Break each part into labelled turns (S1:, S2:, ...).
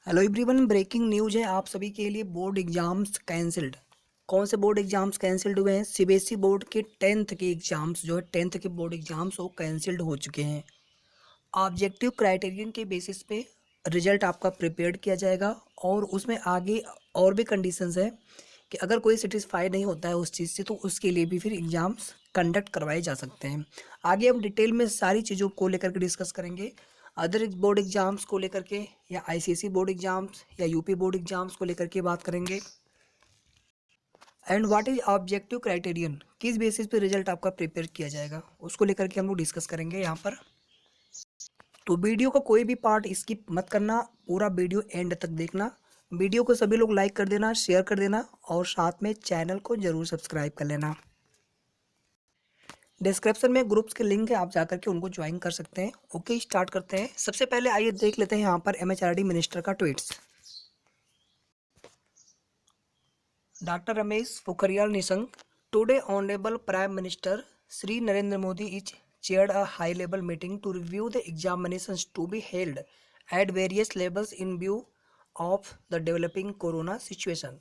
S1: Hello everyone, breaking news है आप सभी के लिए। Board exams cancelled. कौन से बोर्ड एग्जाम्स कैंसिल्ड हुए हैं? सीबीएसई बोर्ड के 10th के एग्जाम्स जो है 10th के बोर्ड एग्जाम्स वो कैंसिल्ड हो चुके हैं। ऑब्जेक्टिव क्राइटेरियन के बेसिस पे रिजल्ट आपका प्रिपेयर्ड किया जाएगा और उसमें आगे और भी कंडीशंस है कि अगर कोई सेटिस्फाई नहीं होता है उस चीज़ से तो उसके लिए भी फिर एग्ज़ाम्स कंडक्ट करवाए जा सकते हैं। आगे हम डिटेल में सारी चीज़ों को लेकर के डिस्कस करेंगे। अदर बोर्ड एग्जाम्स को लेकर के या आईसीएसई बोर्ड एग्जाम्स या यूपी बोर्ड एग्जाम्स को लेकर के बात करेंगे। And what is objective criterion, किस बेसिस पे रिजल्ट आपका प्रिपेयर किया जाएगा, उसको लेकर के हम लोग डिस्कस करेंगे यहाँ पर। तो वीडियो का कोई भी पार्ट स्किप मत करना, पूरा वीडियो एंड तक देखना। वीडियो को सभी लोग लाइक कर देना, शेयर कर देना और साथ में चैनल को जरूर सब्सक्राइब कर लेना। डिस्क्रिप्शन में ग्रुप्स के लिंक है, आप जाकर के उनको ज्वाइन कर सकते हैं। ओके, स्टार्ट करते हैं। सबसे पहले आइए देख लेते हैं यहाँ पर एमएचआरडी मिनिस्टर का tweets. Doctor Ramesh Pokhriyal Nishank, today honourable prime minister Shri Narendra Modi is chaired a high-level meeting to review the examinations to be held at various levels in view of the developing corona situation.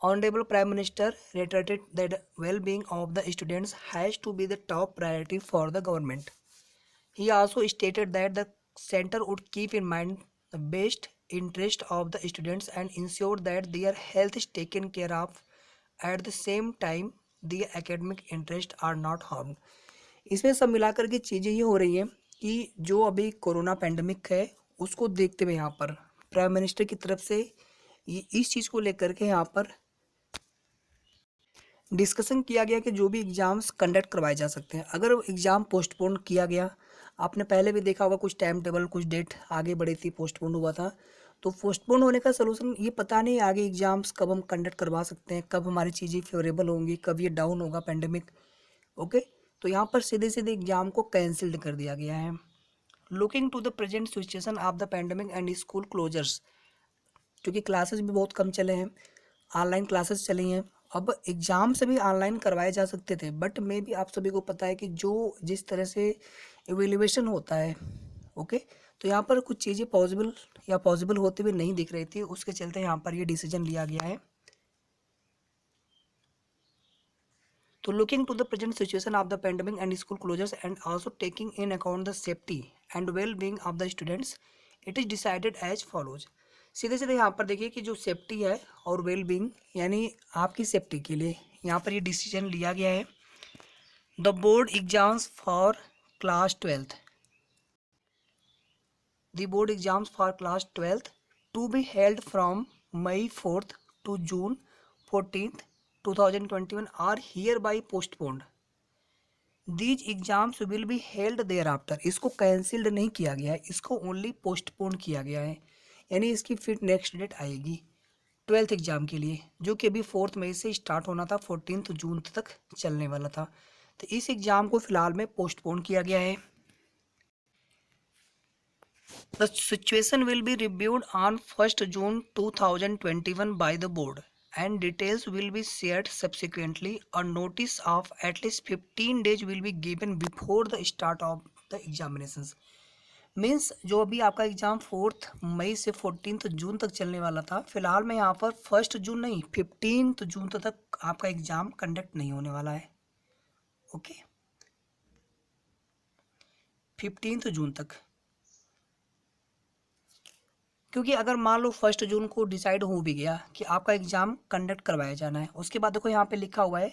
S1: Honorable Prime Minister reiterated that well-being of the students has to be the top priority for the government. He also stated that the center would keep in mind the best interest of the students and ensure that their health is taken care of. At the same time, their academic interests are not harmed. इसमें सब मिलाकर के चीज़ें ये हो रही हैं कि जो अभी कोरोना पेंडेमिक है उसको देखते हुए यहाँ पर प्राइम मिनिस्टर की तरफ से ये इस चीज़ को लेकर के यहाँ पर डिस्कशन किया गया कि जो भी एग्ज़ाम्स कंडक्ट करवाए जा सकते हैं। अगर एग्ज़ाम पोस्टपोन किया गया, आपने पहले भी देखा होगा कुछ टाइम टेबल कुछ डेट आगे बढ़ी थी, पोस्टपोन हुआ था, तो पोस्टपोन होने का सलूशन ये पता नहीं आगे एग्ज़ाम्स कब हम कंडक्ट करवा सकते हैं, कब हमारी चीज़ें फेवरेबल होंगी, कब ये डाउन होगा पेंडेमिक। ओके, तो यहाँ पर सीधे सीधे एग्ज़ाम को कैंसिल्ड कर दिया गया है। Looking to the present situation of the pandemic and school closures, क्योंकि क्लासेस भी बहुत कम चले हैं, ऑनलाइन क्लासेस चली हैं। अब एग्ज़ाम से भी ऑनलाइन करवाए जा सकते थे, बट मे भी आप सभी को पता है कि जो जिस तरह से एवेल्युएशन होता है, ओके, तो यहाँ पर कुछ चीज़ें पॉसिबल या पॉसिबल होते हुए नहीं दिख रही थी, उसके चलते यहाँ पर ये डिसीजन लिया गया है। तो looking to the present situation of the pandemic and school closures and also taking in account the safety and well being of the students, it is decided as follows. सीधे सीधे यहाँ पर देखिए कि जो सेफ्टी है और वेल बीइंग यानी आपकी सेफ्टी के लिए यहाँ पर ये डिसीजन लिया गया है। The board exams for class 12th, the board exams for class 12th to be held from May 4th to June 14th 2021 are hereby postponed. These exams will be thereafter आफ्टर, इसको cancelled नहीं किया गया है, इसको only postpone किया गया है, यानी इसकी फिर नेक्स्ट डेट आएगी 12th एग्ज़ाम के लिए, जो कि अभी 4 मई से स्टार्ट होना था, 14 जून तक चलने वाला था। तो इस एग्ज़ाम को फिलहाल में पोस्टपोन किया गया है। The situation will be reviewed on 1 June 2021 bye the board and details will be shared subsequently. A notice of at least 15 days will be given before the start of the examinations. Means जो अभी आपका exam 4 मई से 14 जून तक चलने वाला था, फिलहाल में यहाँ पर 1 जून नहीं 15 जून तक आपका एग्ज़ाम कंडक्ट नहीं होने वाला है। ओके, 15 जून तक, क्योंकि अगर मान लो 1 जून को डिसाइड हो भी गया कि आपका एग्ज़ाम कंडक्ट करवाया जाना है, उसके बाद देखो यहाँ पे लिखा हुआ है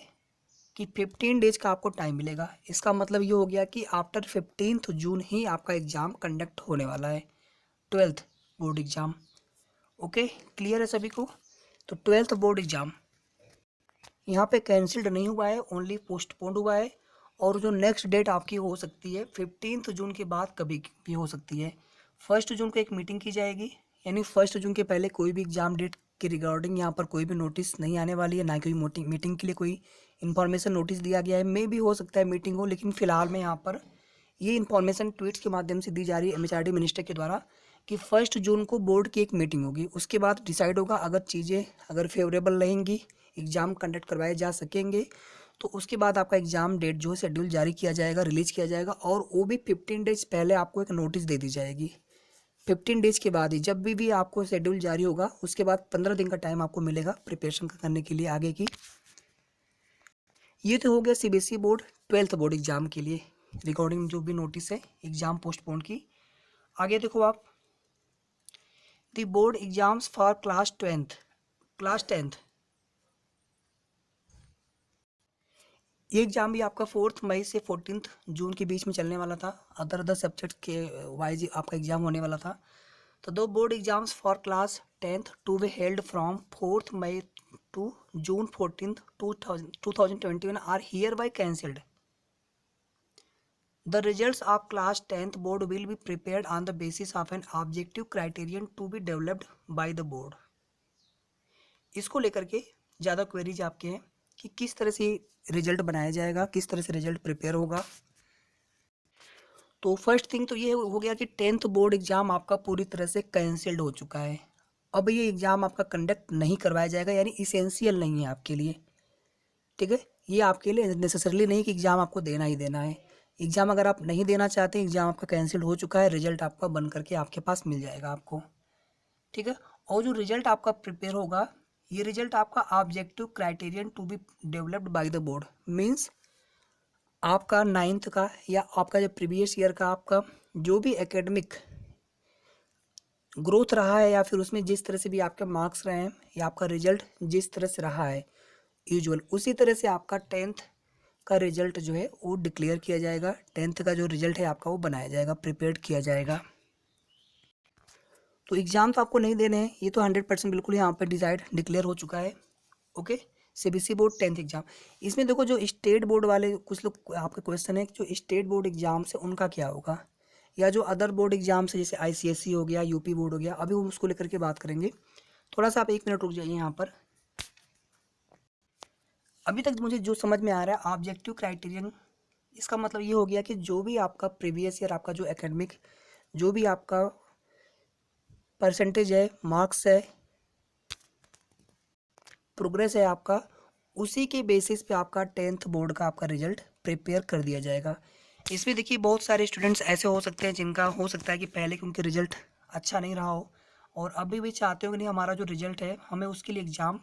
S1: कि 15 डेज का आपको टाइम मिलेगा। इसका मतलब ये हो गया कि आफ्टर 15 जून ही आपका एग्ज़ाम कंडक्ट होने वाला है, 12th board exam. Okay, clear है सभी को? तो 12th बोर्ड एग्ज़ाम यहाँ पे कैंसिल्ड नहीं हुआ है, ओनली पोस्टपोन्ड हुआ है। और जो नेक्स्ट डेट आपकी हो सकती है 15 जून के बाद कभी भी हो सकती है। 1 जून को एक मीटिंग की जाएगी, यानी 1 जून के पहले कोई भी एग्ज़ाम डेट के रिगार्डिंग यहाँ पर कोई भी नोटिस नहीं आने वाली है, ना कोई मीटिंग के लिए कोई इन्फॉर्मेशन नोटिस दिया गया है। मे भी हो सकता है मीटिंग हो, लेकिन फ़िलहाल में यहाँ पर ये इन्फॉर्मेशन ट्वीट्स के माध्यम से दी जा रही है एमएचआरडी मिनिस्टर के द्वारा कि 1 जून को बोर्ड की एक मीटिंग होगी, उसके बाद डिसाइड होगा। अगर चीज़ें अगर फेवरेबल रहेंगी, एग्ज़ाम कंडक्ट करवाए जा सकेंगे, तो उसके बाद आपका एग्ज़ाम डेट जो है शेड्यूल जारी किया जाएगा, रिलीज़ किया जाएगा, और वो भी 15 डेज पहले आपको एक नोटिस दे दी जाएगी। 15 डेज के बाद ही जब भी आपको शेड्यूल जारी होगा उसके बाद 15 दिन का टाइम आपको मिलेगा प्रिपरेशन करने के लिए आगे की। ये तो हो गया CBSE board 12th board exam के लिए रिकॉर्डिंग जो भी नोटिस है एग्जाम पोस्टपोन की। आगे देखो आप, the board exams for class 10th ये एग्ज़ाम भी आपका 4 मई से 14 जून के बीच में चलने वाला था। अदर सब्जेक्ट के वाइज आपका एग्ज़ाम होने वाला था। तो दो board exams for class 10th to be held from 4 May to June 14 2021 are hereby cancelled. The results of class 10th board will be prepared on the basis of an objective criterion to be developed by the board। इसको लेकर के ज़्यादा queries आपके हैं कि किस तरह से रिजल्ट बनाया जाएगा, किस तरह से रिजल्ट प्रिपेयर होगा। तो फर्स्ट थिंग तो ये हो गया कि 10th बोर्ड एग्ज़ाम आपका पूरी तरह से कैंसिल्ड हो चुका है। अब ये एग्ज़ाम आपका कंडक्ट नहीं करवाया जाएगा, यानी इसेंशियल नहीं है आपके लिए। ठीक है, ये आपके लिए नेसेसरली नहीं कि एग्ज़ाम आपको देना ही देना है। एग्ज़ाम अगर आप नहीं देना चाहते, एग्ज़ाम आपका कैंसिल हो चुका है, रिजल्ट आपका बन करके आपके पास मिल जाएगा आपको। ठीक है, और जो रिजल्ट आपका प्रिपेयर होगा, ये रिजल्ट आपका objective criterion to be developed by the board means आपका 9th का या आपका जो प्रीवियस ईयर का आपका जो भी एकेडमिक ग्रोथ रहा है या फिर उसमें जिस तरह से भी आपके मार्क्स रहे हैं या आपका रिजल्ट जिस तरह से रहा है यूजुअल, उसी तरह से आपका 10th का रिजल्ट जो है वो डिक्लेयर किया जाएगा। 10th का जो रिजल्ट है आपका वो बनाया जाएगा, प्रिपेयर किया जाएगा। तो एग्ज़ाम तो आपको नहीं देने हैं, ये तो 100% बिल्कुल यहाँ पर डिक्लेयर हो चुका है। Okay, CBSE board 10th exam. इसमें देखो जो स्टेट बोर्ड वाले कुछ लोग आपके क्वेश्चन है जो स्टेट बोर्ड एग्ज़ाम से उनका क्या होगा, या जो अदर बोर्ड एग्ज़ाम से जैसे आईसीएसई हो गया, यूपी बोर्ड हो गया, अभी हम उसको लेकर के बात करेंगे। थोड़ा सा आप 1 मिनट रुक जाइए यहाँ पर। अभी तक मुझे जो समझ में आ रहा है ऑब्जेक्टिव क्राइटेरियन, इसका मतलब ये हो गया कि जो भी आपका प्रीवियस ईयर आपका जो एकेडमिक जो भी आपका परसेंटेज है, मार्क्स है, प्रोग्रेस है आपका, उसी के बेसिस पे आपका 10th बोर्ड का आपका रिजल्ट प्रिपेयर कर दिया जाएगा। इसमें देखिए बहुत सारे स्टूडेंट्स ऐसे हो सकते हैं जिनका हो सकता है कि पहले कि उनके रिजल्ट अच्छा नहीं रहा हो और अभी भी चाहते हो कि नहीं हमारा जो रिजल्ट है हमें उसके लिए एग्ज़ाम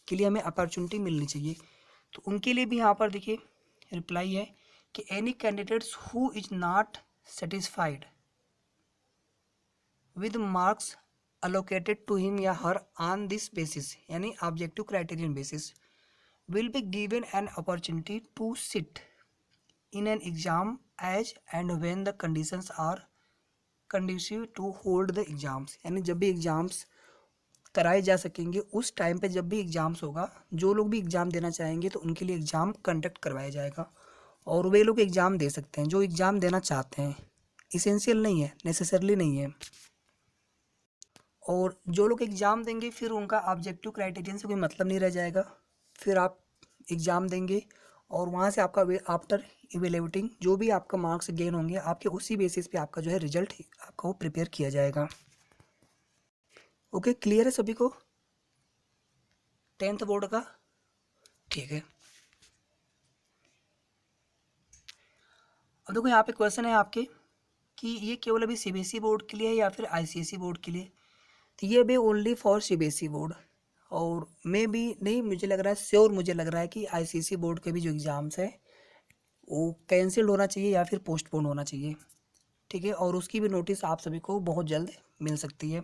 S1: के लिए हमें अपॉर्चुनिटी मिलनी चाहिए। तो उनके लिए भी यहाँ पर देखिए रिप्लाई है कि any candidates who is not satisfied with marks allocated to him या her on this basis यानी objective criterion basis will be given an opportunity to sit in an exam as and when the conditions are conducive to hold the exams। यानी जब भी exams कराए जा सकेंगे उस time पे जब भी एग्ज़ाम्स होगा, जो लोग भी एग्ज़ाम देना चाहेंगे तो उनके लिए एग्ज़ाम कंडक्ट करवाया जाएगा और वे लोग एग्ज़ाम दे सकते हैं जो एग्ज़ाम देना चाहते हैं। इसेंशियल नहीं है, नेसेसरली नहीं है। और जो लोग एग्ज़ाम देंगे फिर उनका ऑब्जेक्टिव क्राइटेरियन से कोई मतलब नहीं रह जाएगा। फिर आप एग्ज़ाम देंगे और वहाँ से आपका आफ्टर इवेल्युएटिंग जो भी आपका मार्क्स गेन होंगे आपके उसी बेसिस पे आपका जो है रिजल्ट आपका वो प्रिपेयर किया जाएगा। ओके, क्लियर है सभी को 10th बोर्ड का? ठीक है, अब देखो यहाँ पे क्वेश्चन है आपके कि ये केवल अभी सीबीएसई बोर्ड के लिए है या फिर आईसीएसई बोर्ड के लिए। तो ये भी ओनली फॉर सीबीएसई बोर्ड और मे भी नहीं, मुझे लग रहा है श्योर, मुझे लग रहा है कि आईसीएसई बोर्ड के भी जो एग्ज़ाम्स है वो कैंसिल होना चाहिए या फिर पोस्टपोन होना चाहिए। ठीक है, और उसकी भी नोटिस आप सभी को बहुत जल्द मिल सकती है।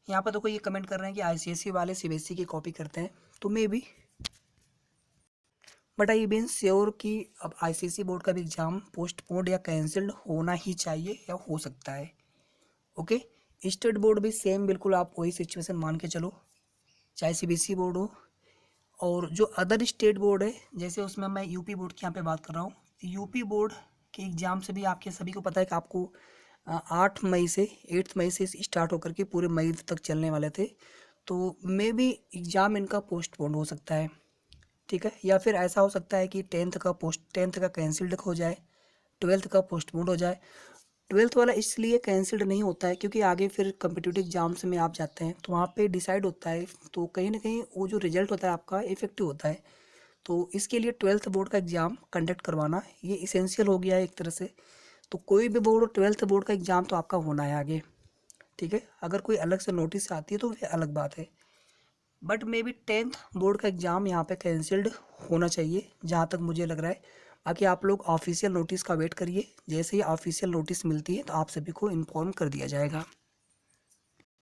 S1: यहाँ पर देखो ये कमेंट कर रहे हैं कि आईसीएसई वाले सीबीएसई की कॉपी करते हैं, तो मे भी, बट आई बीन श्योर कि अब आईसीएसई बोर्ड का भी एग्ज़ाम पोस्टपोन्ड या कैंसिल्ड होना ही चाहिए या हो सकता है। ओके, स्टेट बोर्ड भी सेम बिल्कुल आप वही सिचुएशन मान के चलो, चाहे सीबीएसई बोर्ड हो और जो अदर स्टेट बोर्ड है जैसे उसमें मैं यूपी बोर्ड की यहाँ पे बात कर रहा हूँ। यूपी बोर्ड के एग्ज़ाम से भी आपके सभी को पता है कि आपको 8 मई से 8 मई से स्टार्ट होकर के पूरे मई तक चलने वाले थे। तो मे भी एग्ज़ाम इनका पोस्टपोन हो सकता है। ठीक है, या फिर ऐसा हो सकता है कि 10th का कैंसिल्ड हो जाए, 12th का पोस्टपोन हो जाए। 12th वाला इसलिए कैंसिल्ड नहीं होता है क्योंकि आगे फिर कम्पिटिटिव एग्जाम्स में आप जाते हैं तो वहाँ पे डिसाइड होता है, तो कहीं ना कहीं वो जो रिजल्ट होता है आपका इफेक्टिव होता है। तो इसके लिए 12th बोर्ड का एग्ज़ाम कंडक्ट करवाना ये इसेंशियल हो गया है एक तरह से। तो कोई भी बोर्ड हो, 12th बोर्ड का एग्ज़ाम तो आपका होना है आगे, ठीक है। अगर कोई अलग से नोटिस आती है तो फिर अलग बात है, but may be 10th board का एग्ज़ाम यहाँ पे कैंसिल्ड होना चाहिए जहाँ तक मुझे लग रहा है। बाकी आप लोग ऑफिशियल नोटिस का वेट करिए, जैसे ही ऑफिशियल नोटिस मिलती है तो आप सभी को इन्फॉर्म कर दिया जाएगा।